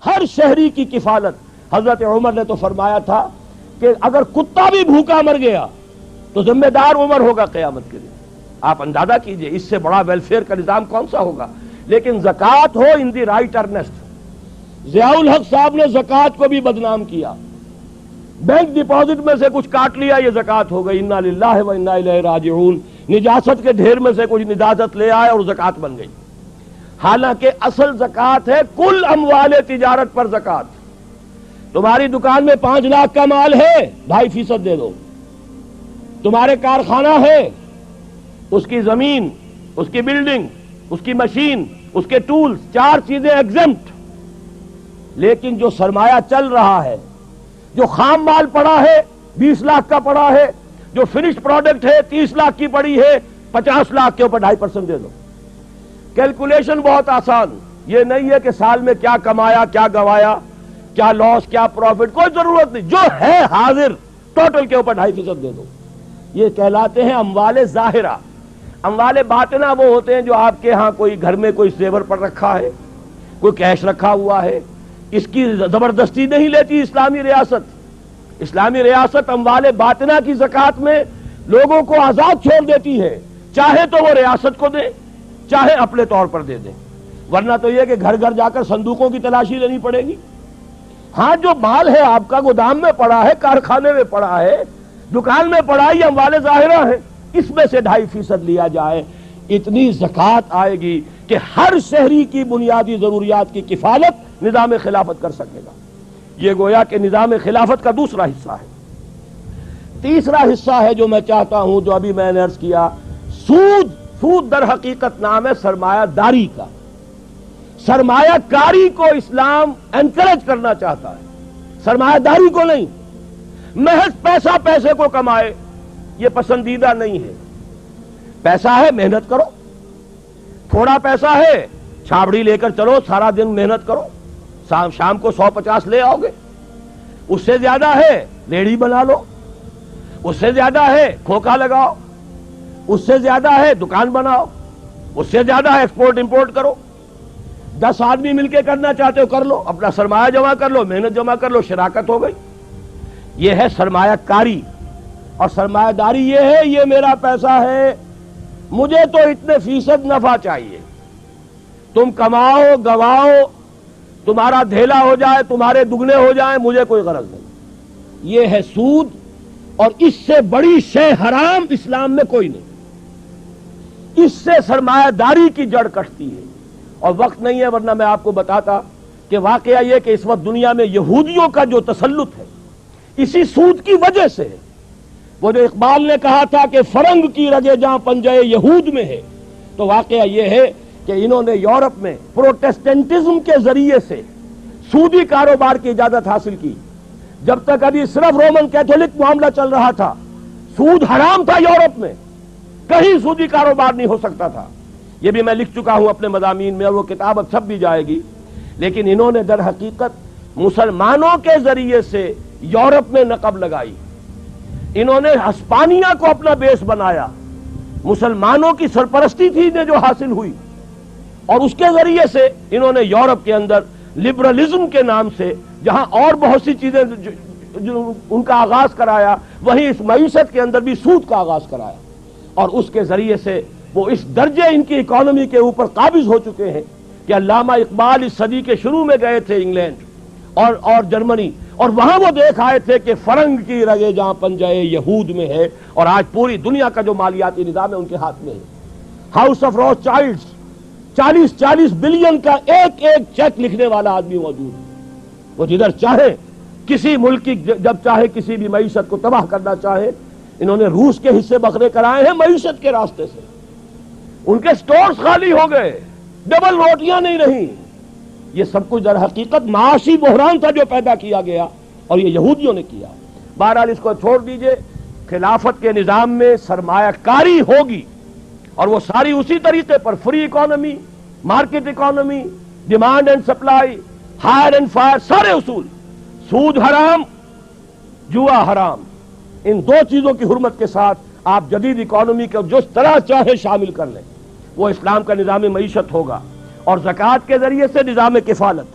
ہر شہری کی کفالت. حضرت عمر نے تو فرمایا تھا کہ اگر کتا بھی بھوکا مر گیا تو ذمہ دار عمر ہوگا قیامت کے دن. آپ اندازہ کیجئے اس سے بڑا ویلفیئر کا نظام کون سا ہوگا. لیکن زکوٰۃ ہو ان دی رائٹ ارنسٹ. ضیاء الحق صاحب نے زکوٰۃ کو بھی بدنام کیا. بینک ڈپازٹ میں سے کچھ کاٹ لیا, یہ زکوٰۃ ہو گئی. انا للہ و انا الیہ راجعون. نجاست کے ڈھیر میں سے کچھ نجاست لے آئے اور زکوٰۃ بن گئی. حالانکہ اصل زکوٰۃ ہے کل اموال تجارت پر زکوٰۃ. تمہاری دکان میں 5 لاکھ کا مال ہے, 2.5% دے دو. تمہارے کارخانہ ہے, اس کی زمین, اس کی بلڈنگ, اس کی مشین, اس کے ٹولز, 4 چیزیں ایگزمپٹ. لیکن جو سرمایہ چل رہا ہے, جو خام مال پڑا ہے 20 لاکھ کا پڑا ہے, جو فنشڈ پروڈکٹ ہے 30 لاکھ کی پڑی ہے, 50 لاکھ کے اوپر 2.5% دے دو. کیلکولیشن بہت آسان. یہ نہیں ہے کہ سال میں کیا کمایا, کیا گوایا, کیا لاس, کیا پروفٹ, کوئی ضرورت نہیں. جو ہے حاضر ٹوٹل کے اوپر 2.5% دے دو. یہ کہلاتے ہیں اموال ظاہرہ. اموال باطنہ وہ ہوتے ہیں جو آپ کے ہاں کوئی گھر میں کوئی زیور پر رکھا ہے, کوئی کیش رکھا ہوا ہے. اس کی زبردستی نہیں لیتی اسلامی ریاست. اسلامی ریاست اموال باطنہ کی زکوٰۃ میں لوگوں کو آزاد چھوڑ دیتی ہے. چاہے تو وہ ریاست کو دے, چاہے اپنے طور پر دے دیں. ورنہ تو یہ کہ گھر گھر جا کر صندوقوں کی تلاشی لینی پڑے گی. ہاں جو مال ہے آپ کا گودام میں پڑا ہے, کارخانے میں پڑا ہے, دکان میں پڑا ہے, یہ اموال ظاہرہ ہے, اس میں سے 2.5% لیا جائے. اتنی زکوٰۃ آئے گی کہ ہر شہری کی بنیادی ضروریات کی کفالت نظام خلافت کر سکے گا. یہ گویا کہ نظام خلافت کا دوسرا حصہ ہے. تیسرا حصہ ہے جو میں چاہتا ہوں, جو ابھی میں نے عرض کیا, سود. سود در حقیقت نام ہے سرمایہ داری کا. سرمایہ کاری کو اسلام انکریج کرنا چاہتا ہے, سرمایہ داری کو نہیں. محض پیسہ پیسے کو کمائے یہ پسندیدہ نہیں ہے. پیسہ ہے محنت کرو. تھوڑا پیسہ ہے چھابڑی لے کر چلو, سارا دن محنت کرو, شام کو 150 لے آؤ گے. اس سے زیادہ ہے ریڑھی بنا لو, اس سے زیادہ ہے کھوکھا لگاؤ, اس سے زیادہ ہے دکان بناؤ, اس سے زیادہ ہے ایکسپورٹ امپورٹ کرو. 10 آدمی مل کے کرنا چاہتے ہو کر لو, اپنا سرمایہ جمع کر لو, محنت جمع کر لو, شراکت ہو گئی. یہ ہے سرمایہ کاری. اور سرمایہ داری یہ ہے, یہ میرا پیسہ ہے, مجھے تو اتنے فیصد نفع چاہیے. تم کماؤ گواؤ, تمہارا دھیلا ہو جائے, تمہارے دگنے ہو جائیں, مجھے کوئی غرض نہیں. یہ ہے سود. اور اس سے بڑی شے حرام اسلام میں کوئی نہیں. اس سے سرمایہ داری کی جڑ کٹتی ہے. اور وقت نہیں ہے ورنہ میں آپ کو بتاتا کہ واقعہ یہ کہ اس وقت دنیا میں یہودیوں کا جو تسلط ہے اسی سود کی وجہ سے ہے. وہ جو اقبال نے کہا تھا کہ فرنگ کی رگے جہاں پنجے یہود میں ہے, تو واقعہ یہ ہے کہ انہوں نے یورپ میں پروٹیسٹنٹزم کے ذریعے سے سودی کاروبار کی اجازت حاصل کی. جب تک ابھی صرف رومن کیتھولک معاملہ چل رہا تھا, سود حرام تھا یورپ میں, کہیں سودی کاروبار نہیں ہو سکتا تھا. یہ بھی میں لکھ چکا ہوں اپنے مضامین میں, اور وہ کتاب اب چھپ بھی جائے گی. لیکن انہوں نے در حقیقت مسلمانوں کے ذریعے سے یورپ میں نقب لگائی. انہوں نے ہسپانیہ کو اپنا بیس بنایا. مسلمانوں کی سرپرستی تھی انہیں جو حاصل ہوئی, اور اس کے ذریعے سے انہوں نے یورپ کے اندر لبرلزم کے نام سے جہاں اور بہت سی چیزیں جو ان کا آغاز کرایا, وہیں اس معیشت کے اندر بھی سود کا آغاز کرایا. اور اس کے ذریعے سے وہ اس درجے ان کی اکانومی کے اوپر قابض ہو چکے ہیں کہ علامہ اقبال اس صدی کے شروع میں گئے تھے انگلینڈ اور جرمنی, اور وہاں وہ دیکھ آئے تھے کہ فرنگ کی رگے جہاں پنجے یہود میں ہے, اور آج پوری دنیا کا جو مالیاتی نظام ہے ان کے ہاتھ میں ہے. House of Rothschilds 40 billion کا ایک ایک چیک لکھنے والا آدمی موجود ہے. وہ جدھر چاہے کسی ملک کی جب چاہے کسی بھی معیشت کو تباہ کرنا چاہے, انہوں نے روس کے حصے بکرے کرائے ہیں معیشت کے راستے سے. ان کے سٹورز خالی ہو گئے, ڈبل روٹیاں نہیں رہیں. یہ سب کچھ در حقیقت معاشی بحران تھا جو پیدا کیا گیا, اور یہ یہودیوں نے کیا. بہرحال اس کو چھوڑ دیجئے. خلافت کے نظام میں سرمایہ کاری ہوگی, اور وہ ساری اسی طریقے پر, free economy, market economy, demand and supply, hire and fire, سارے اصول. سود حرام, جوا حرام. ان 2 چیزوں کی حرمت کے ساتھ آپ جدید اکانومی کو جس طرح چاہے شامل کر لیں, وہ اسلام کا نظام معیشت ہوگا. اور زکوٰۃ کے ذریعے سے نظام کفالت.